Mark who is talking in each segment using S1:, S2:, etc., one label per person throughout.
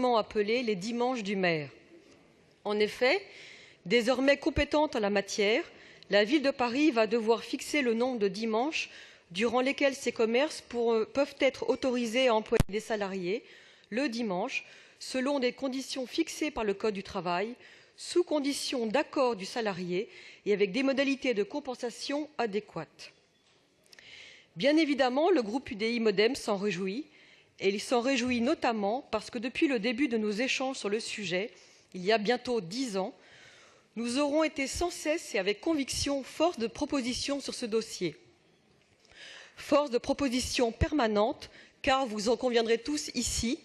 S1: appelés les dimanches du maire. En effet, désormais compétente en la matière, la ville de Paris va devoir fixer le nombre de dimanches durant lesquels ces commerces peuvent être autorisés à employer des salariés le dimanche, selon des conditions fixées par le Code du travail, sous condition d'accord du salarié et avec des modalités de compensation adéquates. Bien évidemment, le groupe UDI Modem s'en réjouit, et il s'en réjouit notamment parce que depuis le début de nos échanges sur le sujet, il y a bientôt 10 ans, nous aurons été sans cesse et avec conviction force de proposition sur ce dossier. Force de proposition permanente, car vous en conviendrez tous ici,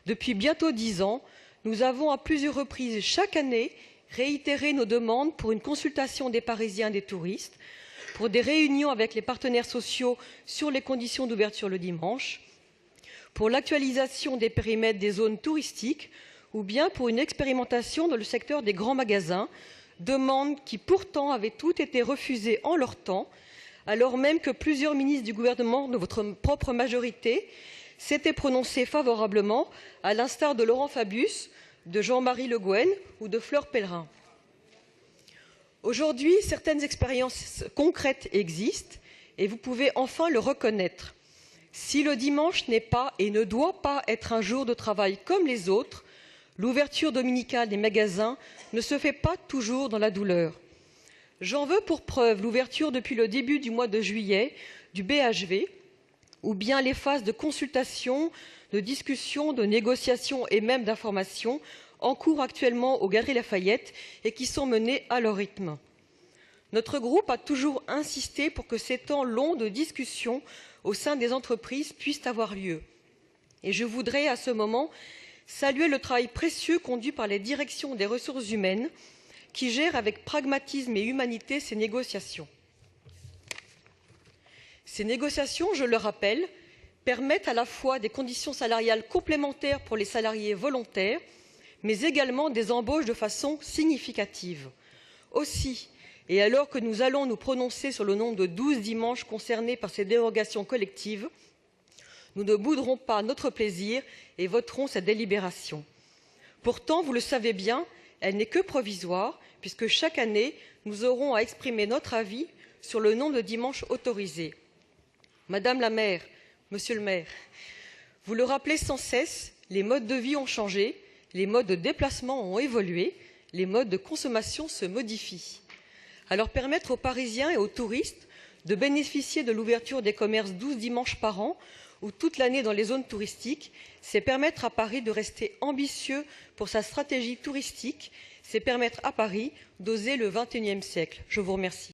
S1: depuis bientôt 10 ans, nous avons à plusieurs reprises chaque année réitéré nos demandes pour une consultation des Parisiens et des touristes, pour des réunions avec les partenaires sociaux sur les conditions d'ouverture le dimanche, pour l'actualisation des périmètres des zones touristiques ou bien pour une expérimentation dans le secteur des grands magasins, demandes qui pourtant avaient toutes été refusées en leur temps, alors même que plusieurs ministres du gouvernement de votre propre majorité s'étaient prononcés favorablement, à l'instar de Laurent Fabius, de Jean-Marie Le Guen ou de Fleur Pellerin. Aujourd'hui, certaines expériences concrètes existent et vous pouvez enfin le reconnaître. Si le dimanche n'est pas et ne doit pas être un jour de travail comme les autres, l'ouverture dominicale des magasins ne se fait pas toujours dans la douleur. J'en veux pour preuve l'ouverture depuis le début du mois de juillet du BHV, ou bien les phases de consultation, de discussion, de négociation et même d'information en cours actuellement aux Galeries Lafayette et qui sont menées à leur rythme. Notre groupe a toujours insisté pour que ces temps longs de discussion au sein des entreprises puissent avoir lieu. Et je voudrais à ce moment saluer le travail précieux conduit par les directions des ressources humaines qui gèrent avec pragmatisme et humanité ces négociations. Ces négociations, je le rappelle, permettent à la fois des conditions salariales complémentaires pour les salariés volontaires, mais également des embauches de façon significative. Aussi, et alors que nous allons nous prononcer sur le nombre de 12 dimanches concernés par ces dérogations collectives, nous ne bouderons pas notre plaisir et voterons cette délibération. Pourtant, vous le savez bien, elle n'est que provisoire, puisque chaque année, nous aurons à exprimer notre avis sur le nombre de dimanches autorisés. Madame la maire, monsieur le maire, vous le rappelez sans cesse, les modes de vie ont changé, les modes de déplacement ont évolué, les modes de consommation se modifient. Alors permettre aux Parisiens et aux touristes de bénéficier de l'ouverture des commerces 12 dimanches par an ou toute l'année dans les zones touristiques, c'est permettre à Paris de rester ambitieux pour sa stratégie touristique, c'est permettre à Paris d'oser le XXIe siècle. Je vous remercie.